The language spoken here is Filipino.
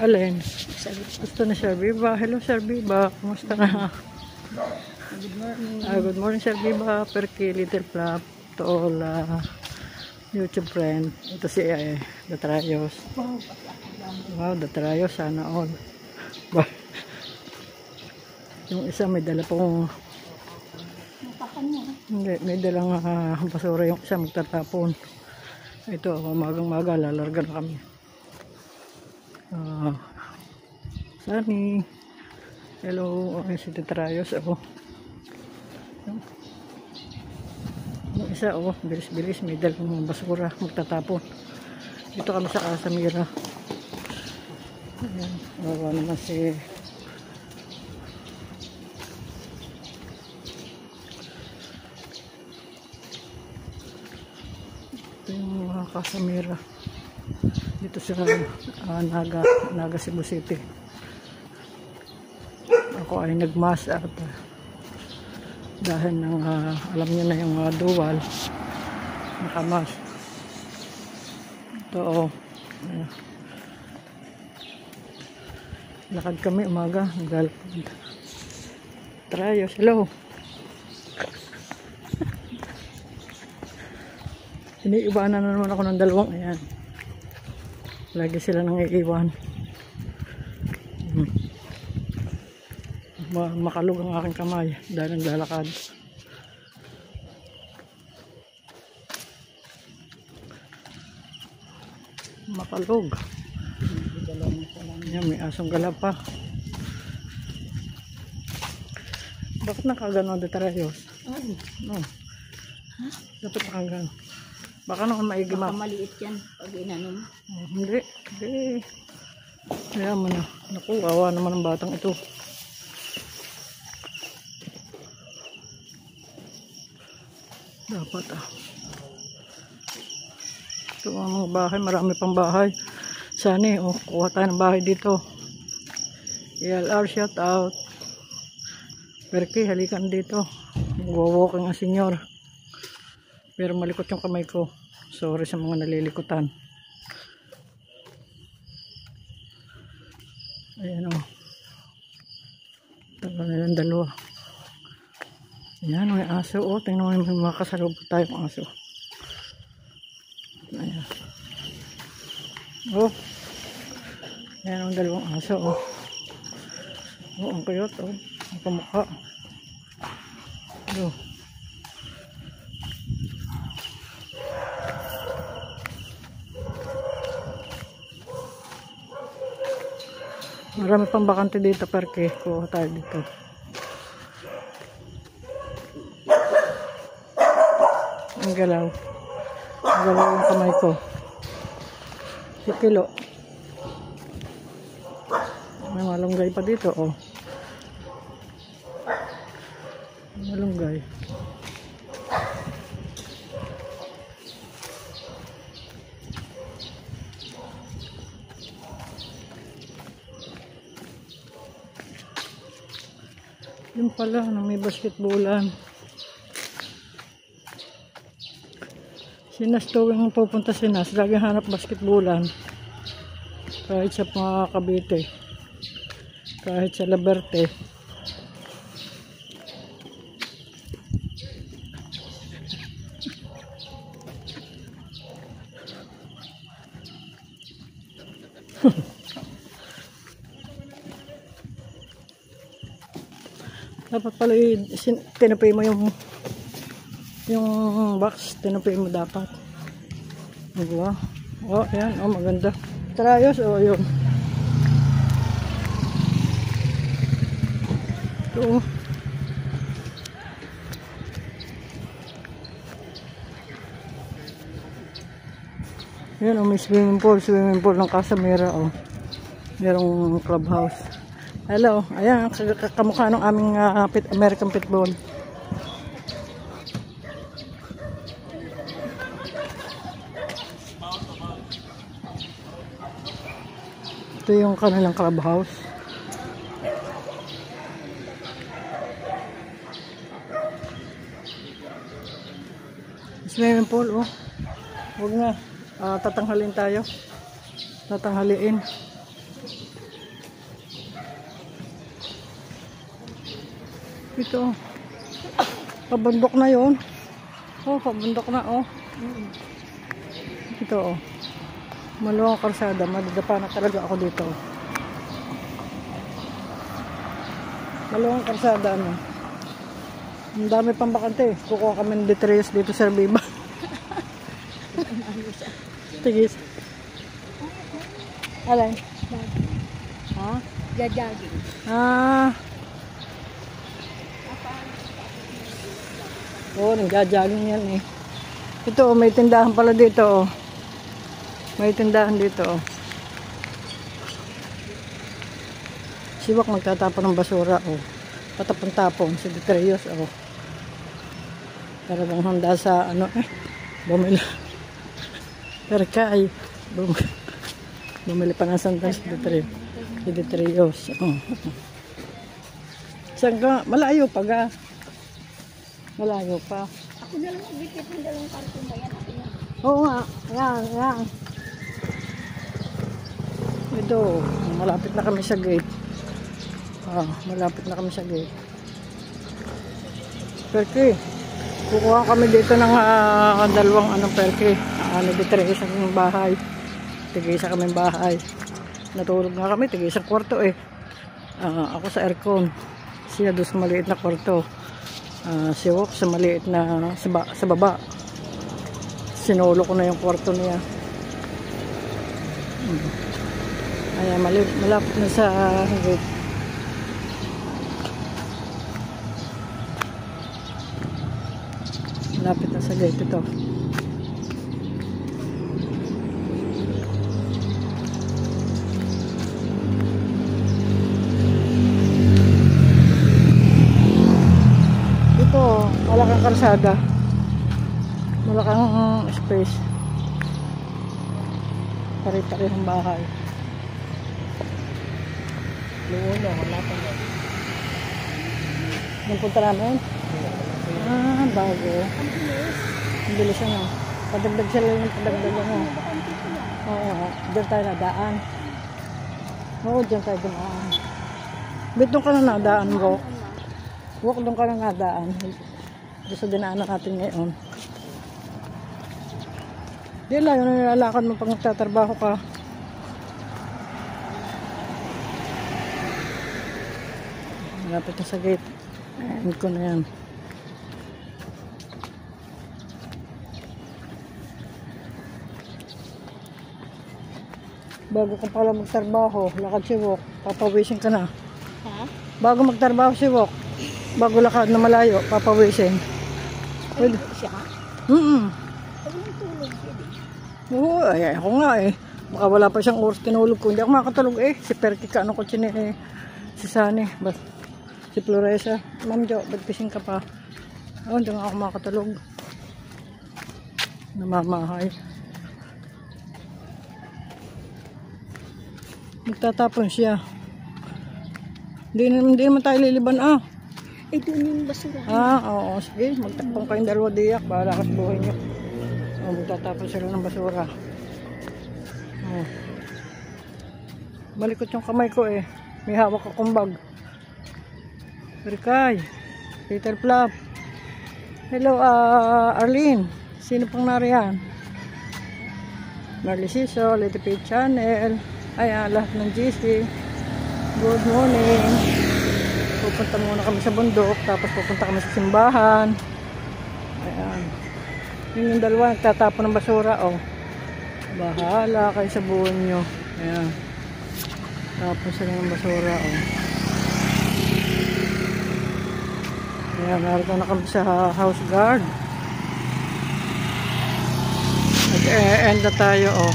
Alin? Gusto na Sir Biba. Hello Sir Biba. Kumusta na? Good morning. Good morning Sir Biba. Perky Little Flap to all YouTube friend. Ito si Datrayos. Wow, Datrayos. Sana all. Yung isa may dala pong hindi, may dalang basura. Yung isa magtatapon. Ito, magang-maga lalarga na kami. Sunny. Hello, si Datrayos. Yung isa, bilis-bilis, may dalang basura, magtatapon. Dito kami sa Casamira. Ayan, bawa naman si ito yung mga Casamira. Dito sa Naga Cebu City. Ako ay nagmas at dahil ng alam niyo na yung dual nakamas. Ito lakad kami umaga, naglalakad. Trayos, hello. Iniiwanan na naman ako ng dalawang, ayan. Lagi sila nang iiwan. Makalug ang aking kamay dahil naglalakad. Makalug. Yan, may asong galap pa. Bakit nakagano Datrayos? Dapat nakagano. Baka naman maigi Baka maliit yan pag inanom. Hindi. Kaya mo na. Naku, awa naman ang batang ito. Dapat ito ang mga bahay, marami pang bahay. Sana kuha tayo ng bahay dito. ELR shout out. Perky, halikan dito. Mag-walking ang senyor. Pero malikot yung kamay ko. Sorry sa mga nalilikutan. Ayan tagal nilang dalawa. Ayan, may aso. Tingnan mo, may makasalubot tayong aso. Ayan. Ayan ang dalawang aso. Ang cute. Ang kamukha. Marami pang bakante dito, Perky. Kuha tayo dito. Ang galaw. Ang galaw yung kamay ko. Si Kilo. May malunggay pa dito, Malunggay. Yung pala, may basketballan. Sinas tuwing pupunta Sinas, lagi hanap basketballan. Kahit sa mga Cavite, kahit sa Laberte. Dapat pala tinapay mo yung box, tinapay mo dapat. Diba? Ayan, maganda. Trayos, yun. Ito, Yan, may swimming pool ng Casamira, merong clubhouse. Hello, ayan, kamukha ng aming American Pitbull. Ito yung kanilang clubhouse. Swimming pool, oh. Huwag na. Tatanghalin tayo. Tatanghaliin. Ito. Pabundok na yun. Oh, pabundok na, oh. Ito, oh. Maluwang karsada. Madadapa na talaga ako dito. Maluwang karsada, ano. Ang dami pang bakante. Kukuha kami ng detreyos dito sa Viva. Tigis. Alay. Ha? Jajaging. Oo, nag-jogging yan eh. Ito, may tindahan pala dito, oh. May tindahan dito, oh. Siwak magtatapon ng basura, oh. Patapon-tapon si Detreyos, oh. Talagang handa sa, ano, bumili. Pero kay, bumili pa ng sandan si Detreyos, oh. Saan ka? Malayo pa ga. Malayo pa. Ako na lang magbitbit ng dalawang karton ba yan? Ako na. Oo nga. Yan. Ito, malapit na kami sa gate. Malapit na kami sa gate. Perke, kukuha kami dito ng dalawang perke. Nag-3 isang bahay. Tig-isa kami bahay. Natulog na kami, tig-isang kwarto eh. Ako sa aircon. Siya doon sa maliit na kwarto. Si Wok sa maliit na sa baba. Sinulo ko na yung kwarto niya. Ayan, malapit na sa gate. Malapit na sa gate ito. Malakang karsada, malakang space, pare-parehong bahay. Luwala, wala pa yan. Yung punta namin? Bago. Ang bilis ano. Padagdag sila yung padagdag ano. Oo, dyan tayo nadaan. Oo, dyan tayo dumaan. Doon ka na nadaan, Wok. Wok, doon ka na nadaan. Gusto dinaanan natin ngayon. Di lang, yung nilalakad mo pag nagtatrabaho ka. Malapit na sa gate. Ayan ko na yan. Bago ka pala magtrabaho, lakad si Wok, papawisin ka na. Ha? Bago magtrabaho si Wok, bago lakad na malayo, papawisin. Ay, siya? Pag natulog siya. Oo, ay ako nga eh. Baka wala pa siyang oras tinulog ko. Hindi ako makakatulog eh. Si Perky ka, ano ko chine eh. Si Sunny, si Floresa. Ma'am Jo, ba't kising ka pa? Hindi nga ako makakatulog. Namamahay. Magtatapon siya. Hindi naman tayo liliban Doon yung basura. Oo. Sige, magtakpong kayong dalawa diyak. Bahala ka sa buhay nyo. Magtatapon sila ng basura. Malikot yung kamay ko eh. May hawak akong bag. Perkay. Peter Plap. Hello, Arlene. Sino pang nariyan? Marley Siso, Little Page Channel. Ayan, lahat ng GC. Good morning. Pupunta muna kami sa bundok, tapos pupunta kami sa simbahan. Ayan. Yung dalawa nagtatapon ng basura, oh. Bahala kayo sa buwan nyo. Ayan. Tapos sila ng basura, oh. Ayan, narito na kami sa house guard. Nag-e-end na tayo, oh.